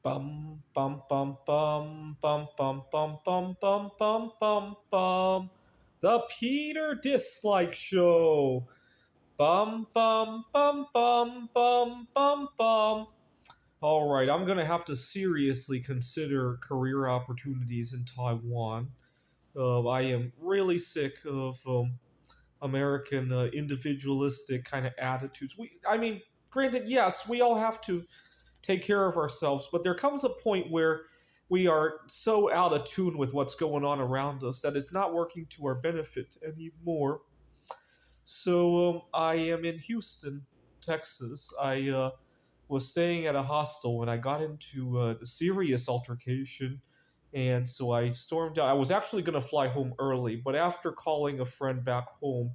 Bum bum bum bum bum bum bum bum bum bum bum bum. The Peter Dislike Show. Bum bum bum bum bum bum bum. All right, I'm gonna have to seriously consider career opportunities in Taiwan. I am really sick of American individualistic kind of attitudes. I mean, granted, yes, we all have to take care of ourselves, but there comes a point where we are so out of tune with what's going on around us that it's not working to our benefit anymore. So I am in Houston, Texas. I was staying at a hostel when I got into a serious altercation. And so I stormed out. I was actually going to fly home early, but after calling a friend back home,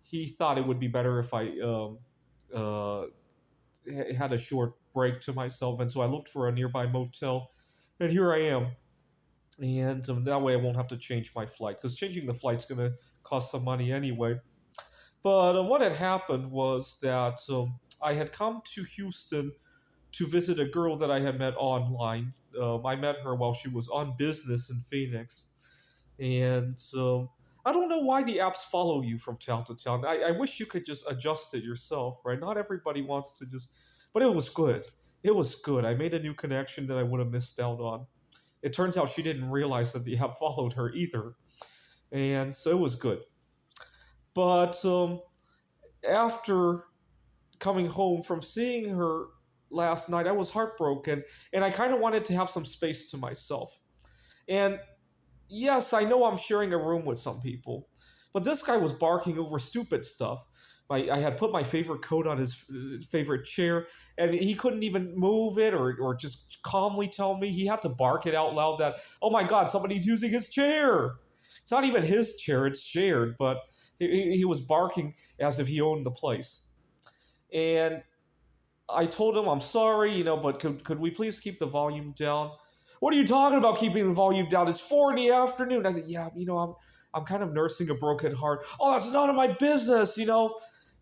he thought it would be better if I uh, had a short break to myself. And so I looked for a nearby motel, and here I am. And that way I won't have to change my flight, because changing the flight's going to cost some money anyway. But what had happened was that I had come to Houston to visit a girl that I had met online. I met her while she was on business in Phoenix. And I don't know why the apps follow you from town to town. I wish you could just adjust it yourself, right? Not everybody wants to just. But it was good. It was good. I made a new connection that I would have missed out on. It turns out she didn't realize that the app followed her either. And so it was good. But after coming home from seeing her last night, I was heartbroken, and I kind of wanted to have some space to myself. And yes, I know I'm sharing a room with some people, but this guy was barking over stupid stuff. I had put my favorite coat on his favorite chair, and he couldn't even move it or just calmly tell me. He had to bark it out loud that, oh my God, somebody's using his chair. It's not even his chair, it's shared, but he was barking as if he owned the place. And I told him, I'm sorry, but could we please keep the volume down? What are you talking about keeping the volume down? It's 4 in the afternoon. I said, yeah, I'm kind of nursing a broken heart. Oh, that's none of my business.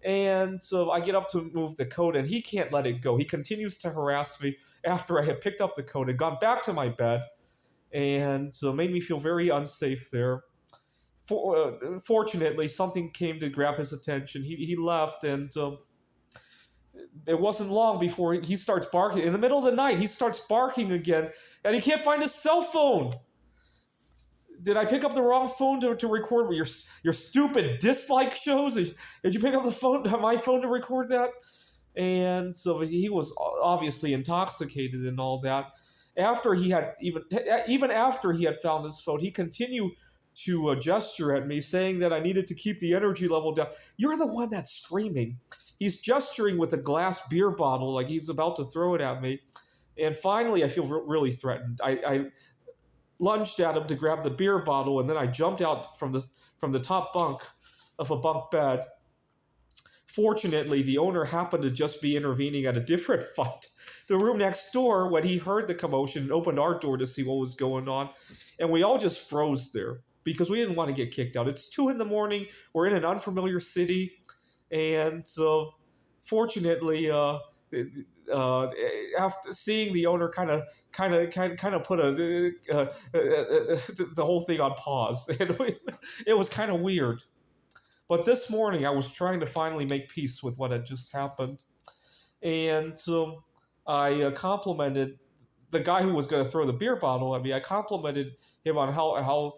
And so I get up to move the coat, and he can't let it go. He continues to harass me after I had picked up the coat and gone back to my bed, and so it made me feel very unsafe there. Fortunately, something came to grab his attention. He left, and it wasn't long before he starts barking. In the middle of the night, he starts barking again, and he can't find his cell phone. Did I pick up the wrong phone to record your stupid dislike shows? Did you pick up my phone to record that? And so he was obviously intoxicated and all that. After he had even after he had found his phone, he continued to gesture at me, saying that I needed to keep the energy level down. You're the one that's screaming. He's gesturing with a glass beer bottle like he's about to throw it at me. And finally, I feel really threatened. I lunged at him to grab the beer bottle, and then I jumped out from the top bunk of a bunk bed. Fortunately, the owner happened to just be intervening at a different fight. The room next door, when he heard the commotion, and opened our door to see what was going on, and we all just froze there because we didn't want to get kicked out. It's 2 in the morning. We're in an unfamiliar city, and so fortunately, after seeing the owner kind of put the whole thing on pause, it was kind of weird. But this morning, I was trying to finally make peace with what had just happened, and so I complimented the guy who was going to throw the beer bottle at me. I complimented him on how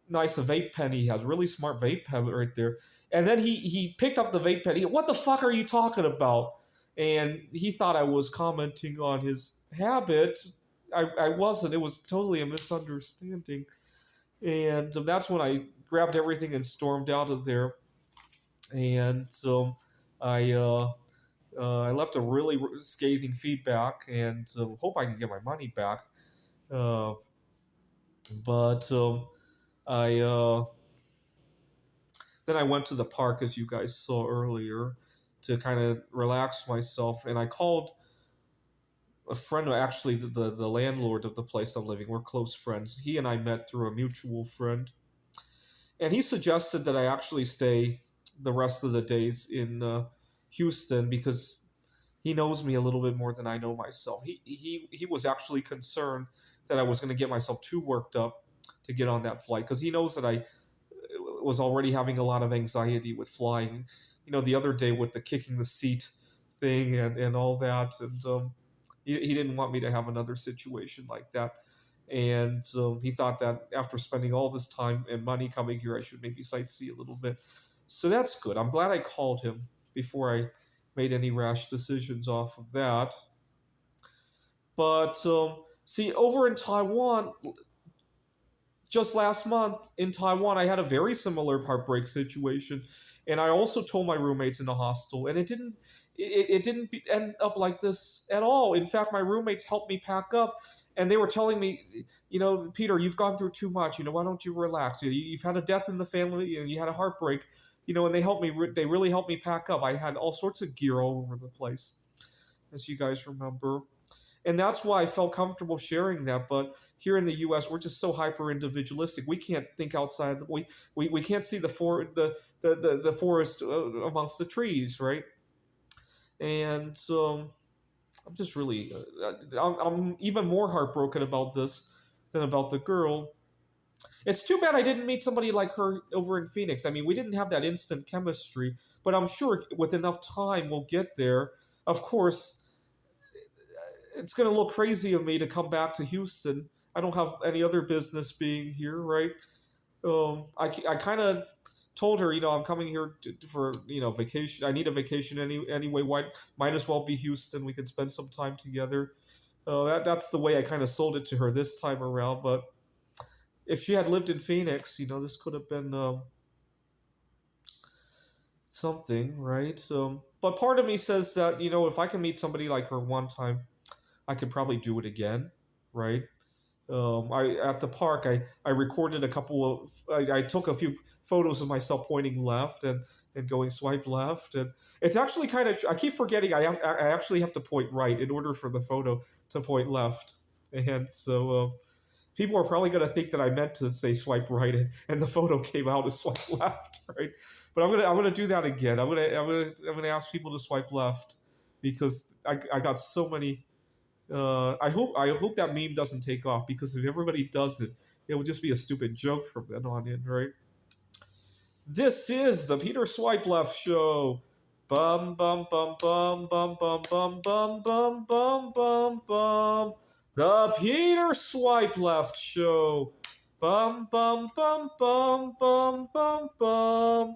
nice a vape pen he has. Really smart vape pen right there. And then he picked up the vape pen. What the fuck are you talking about? And he thought I was commenting on his habit. I wasn't. It was totally a misunderstanding. And that's when I grabbed everything and stormed out of there. And so I left a really scathing feedback, and hope I can get my money back. Uh, but I then I went to the park, as you guys saw earlier, to kind of relax myself, and I called a friend, actually the landlord of the place I'm living. We're close friends. He and I met through a mutual friend, and he suggested that I actually stay the rest of the days in Houston because He knows me a little bit more than I know myself. He was actually concerned that I was going to get myself too worked up to get on that flight because he knows that I was already having a lot of anxiety with flying. The other day with the kicking the seat thing and all that, and he didn't want me to have another situation like that. And he thought that after spending all this time and money coming here, I should maybe sightsee a little bit. So that's good. I'm glad I called him before I made any rash decisions off of that. But see, over in Taiwan, just last month in Taiwan, I had a very similar heartbreak situation, and I also told my roommates in the hostel, and it didn't end up like this at all. In fact, my roommates helped me pack up, and they were telling me, Peter, you've gone through too much. Why don't you relax? You've had a death in the family, and you had a heartbreak. And they helped me. They really helped me pack up. I had all sorts of gear all over the place, as you guys remember. And that's why I felt comfortable sharing that. But here in the U.S., we're just so hyper individualistic. We can't think outside. We can't see the forest amongst the trees, right? And I'm just really, I'm even more heartbroken about this than about the girl. It's too bad I didn't meet somebody like her over in Phoenix. I mean, we didn't have that instant chemistry, but I'm sure with enough time we'll get there. Of course, it's going to look crazy of me to come back to Houston. I don't have any other business being here, right? I kind of told her, I'm coming here for vacation. I need a vacation anyway. Why might as well be Houston. We can spend some time together. That's the way I kind of sold it to her this time around. But if she had lived in Phoenix, this could have been something, right? But part of me says that if I can meet somebody like her one time, I could probably do it again, right? I at the park, I recorded a couple of I took a few photos of myself pointing left and going swipe left, and it's actually kind of I keep forgetting I actually have to point right in order for the photo to point left, and so people are probably going to think that I meant to say swipe right, and the photo came out as swipe left, right? But I'm gonna do that again. I'm gonna ask people to swipe left because I got so many I hope that meme doesn't take off because if everybody does it, it will just be a stupid joke from then on in, right? This is the Peter Swipe Left Show. Bum bum bum bum bum bum bum bum bum bum bum bum. The Peter Swipe Left Show. Bum bum bum bum bum bum bum.